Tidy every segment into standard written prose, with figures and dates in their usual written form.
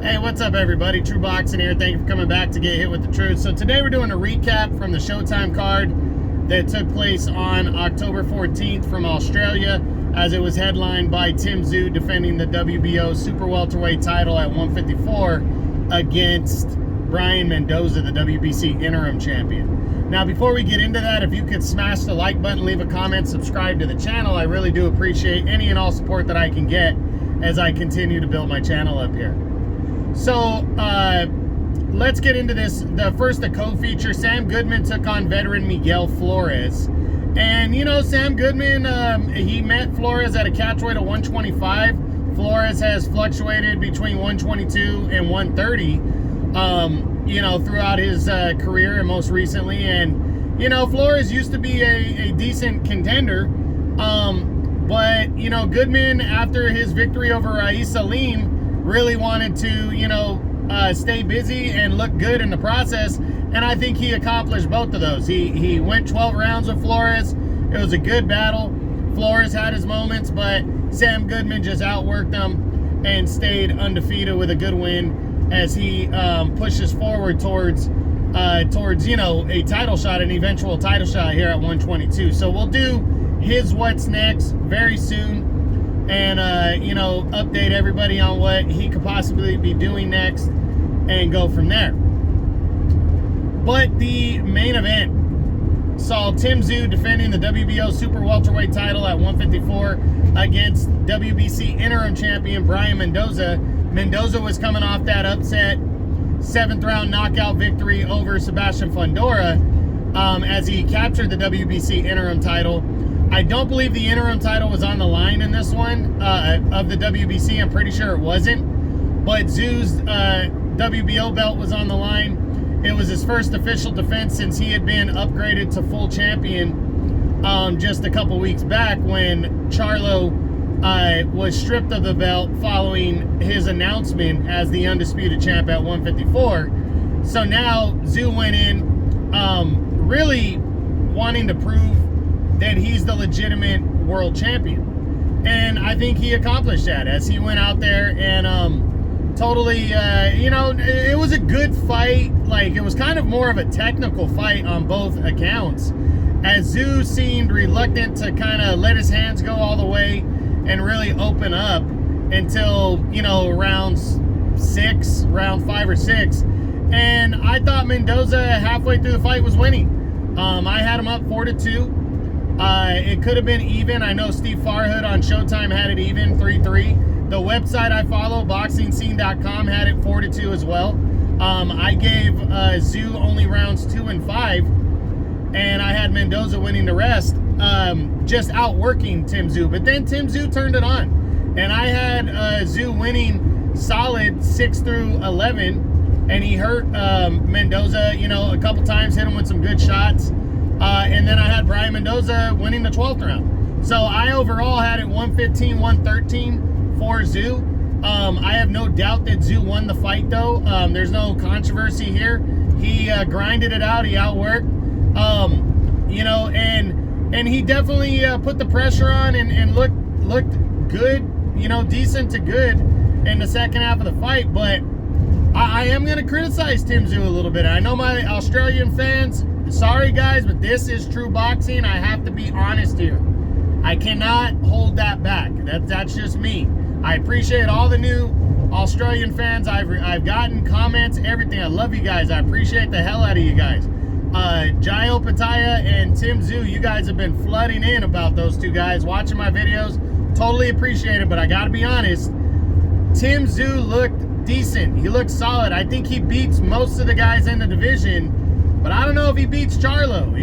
Hey, what's up everybody? True Boxing here. Thank you for coming back to Get Hit with the Truth. So today we're doing a recap from the Showtime card that took place on October 14th from Australia, as it was headlined by Tszyu defending the WBO super welterweight title at 154 against Brian Mendoza, the WBC interim champion. Now, before we get into that, if you could smash the like button, leave a comment, subscribe to the channel. I really do appreciate any and all support that I can get as I continue to build my channel up here. So, let's get into this. The co-feature, Sam Goodman took on veteran Miguel Flores. And, you know, Sam Goodman, he met Flores at a catchweight of 125. Flores has fluctuated between 122 and 130, you know, throughout his career and most recently. And, you know, Flores used to be a decent contender. But, you know, Goodman, after his victory over Rais Salim, really wanted to, you know, stay busy and look good in the process, and I think he accomplished both of those. He went 12 rounds with Flores. It was a good battle. Flores had his moments, but Sam Goodman just outworked him and stayed undefeated with a good win as he pushes forward towards you know, a title shot, an eventual title shot here at 122. So we'll do his what's next very soon, and you know, update everybody on what he could possibly be doing next and go from there. But the main event saw Tszyu defending the WBO super welterweight title at 154 against WBC interim champion Brian Mendoza. Mendoza was coming off that upset 7th round knockout victory over Sebastian Fundora, as he captured the WBC interim title. I don't believe the interim title was on the line in this one of the WBC. I'm pretty sure it wasn't. But Tszyu's WBO belt was on the line. It was his first official defense since he had been upgraded to full champion just a couple weeks back, when Charlo was stripped of the belt following his announcement as the undisputed champ at 154. So now Tszyu went in really wanting to prove that he's the legitimate world champion, and I think he accomplished that as he went out there and totally, you know, it was a good fight. Like, it was kind of more of a technical fight on both accounts, as Tszyu seemed reluctant to kind of let his hands go all the way and really open up until, you know, round 5 or 6, and I thought Mendoza halfway through the fight was winning. I had him up 4-2. It could have been even. I know Steve Farhood on Showtime had it even, 3-3. The website I follow, boxingscene.com, had it 4-2 as well. I gave Tszyu only rounds 2 and 5, and I had Mendoza winning the rest, just outworking Tszyu. But then Tszyu turned it on, and I had Tszyu winning solid 6 through 11, and he hurt Mendoza, you know, a couple times, hit him with some good shots. And then I had Brian Mendoza winning the 12th round. So I overall had it 115-113 for Tszyu. I have no doubt that Tszyu won the fight, though. There's no controversy here. He grinded it out. He outworked. You know, and he definitely put the pressure on and looked good, you know, decent to good in the second half of the fight. But I am going to criticize Tszyu a little bit. I know my Australian fans, sorry guys, but this is true boxing. I have to be honest here. I cannot hold that back. That's just me. I appreciate all the new Australian fans. I've gotten comments, everything. I love you guys. I appreciate the hell out of you guys. Jayo Pataya and Tszyu, you guys have been flooding in about those two guys, watching my videos. Totally appreciate it, but I gotta be honest, Tszyu looked decent. He looked solid. I think he beats most of the guys in the division, but I don't know if he beats Charlo.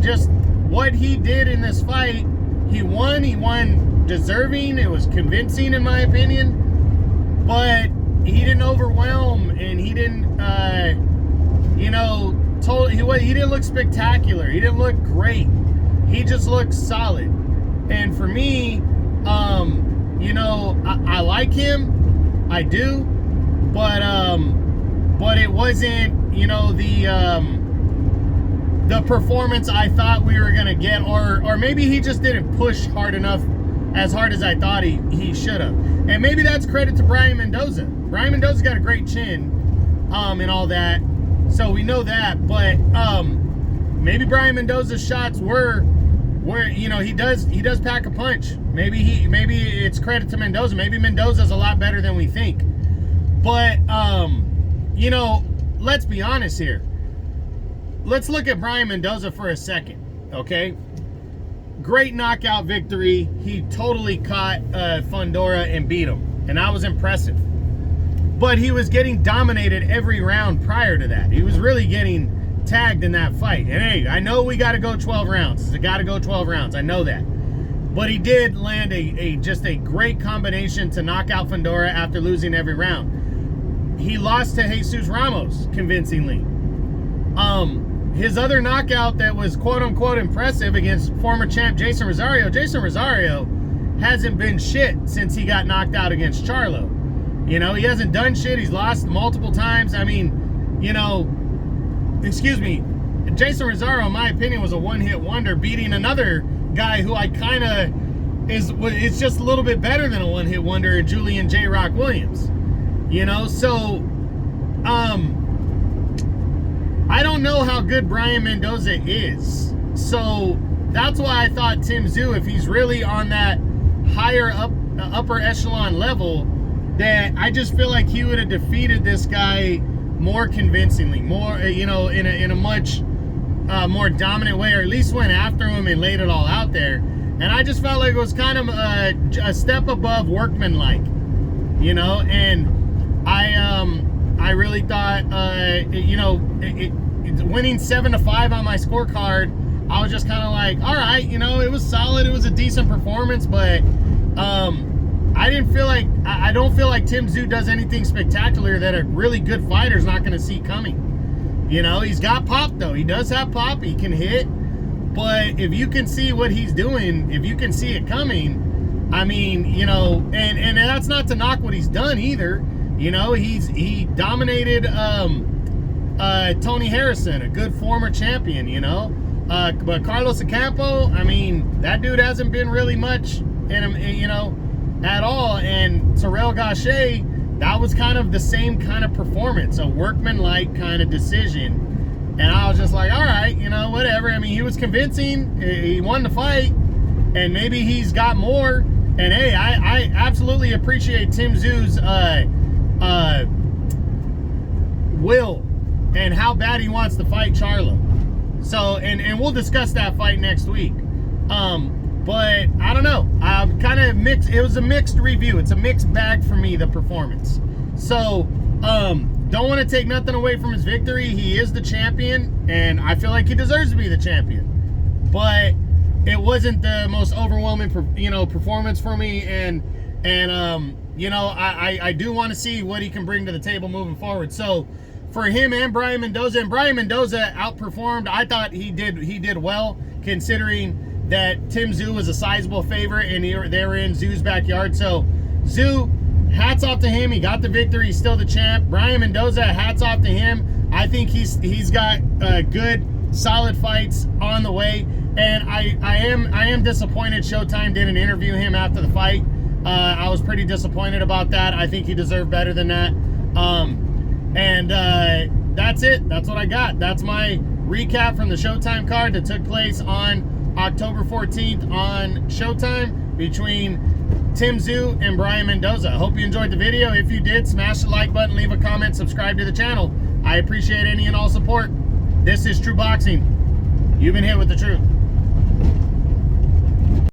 Just what he did in this fight, he won deserving. It was convincing in my opinion, but he didn't overwhelm, and he didn't, you know, he didn't look spectacular. He didn't look great. He just looked solid. And for me, you know, I like him, I do, but it wasn't, you know, the performance I thought we were gonna get, or maybe he just didn't push hard enough, as hard as I thought he should have. And maybe that's credit to Brian Mendoza. Brian Mendoza's got a great chin, and all that. So we know that, but maybe Brian Mendoza's shots were you know, he does pack a punch. Maybe it's credit to Mendoza. Maybe Mendoza's a lot better than we think. But you know, let's be honest here. Let's look at Brian Mendoza for a second, okay? Great knockout victory. He totally caught Fundora and beat him, and that was impressive. But he was getting dominated every round prior to that. He was really getting tagged in that fight. And hey, I know we got to go 12 rounds. It's got to go 12 rounds. I know that. But he did land just a great combination to knock out Fundora after losing every round. He lost to Jesus Ramos convincingly. His other knockout that was quote-unquote impressive against former champ Jason Rosario hasn't been shit since he got knocked out against Charlo. You know, he hasn't done shit. He's lost multiple times. I mean, you know, excuse me, Jason Rosario, in my opinion, was a one-hit wonder, beating another guy who I kind of is just a little bit better than a one-hit wonder, Julian J. Rock Williams. You know, so I don't know how good Brian Mendoza is. So that's why I thought Tszyu, if he's really on that higher upper echelon level, that I just feel like he would have defeated this guy more convincingly, more, you know, in a much more dominant way, or at least went after him and laid it all out there. And I just felt like it was kind of a step above workmanlike, you know. And I really thought, you know, winning 7-5 on my scorecard, I was just kind of like, all right, you know, it was solid. It was a decent performance, but I don't feel like Tszyu does anything spectacular that a really good fighter's not going to see coming. You know, he's got pop, though. He does have pop. He can hit. But if you can see what he's doing, if you can see it coming, I mean, you know, and that's not to knock what he's done either. You know, he dominated Tony Harrison, a good former champion, you know. But Carlos Ocampo, I mean, that dude hasn't been really much in him, you know, at all. And Terrell Gaucher, that was kind of the same kind of performance, a workmanlike kind of decision. And I was just like, all right, you know, whatever. I mean, he was convincing. He won the fight, and maybe he's got more. And hey, I absolutely appreciate Tszyu's will and how bad he wants to fight Charlo. So, and we'll discuss that fight next week. But I don't know. Kind of mixed. It was a mixed review. It's a mixed bag for me, the performance. So, don't want to take nothing away from his victory. He is the champion, and I feel like he deserves to be the champion. But it wasn't the most overwhelming, you know, performance for me. And you know, I do want to see what he can bring to the table moving forward. So, for him and Brian Mendoza outperformed. I thought he did well, considering that Tszyu was a sizable favorite and they were in Tszyu's backyard. So Tszyu, hats off to him. He got the victory. He's still the champ. Brian Mendoza, hats off to him. I think he's got good, solid fights on the way. And I am disappointed Showtime didn't interview him after the fight. I was pretty disappointed about that. I think he deserved better than that. That's it. That's what I got. That's my recap from the Showtime card that took place on October 14th on Showtime between Tszyu and Brian Mendoza. I hope you enjoyed the video. If you did, smash the like button, leave a comment, subscribe to the channel. I appreciate any and all support. This is True Boxing. You've been hit with the truth.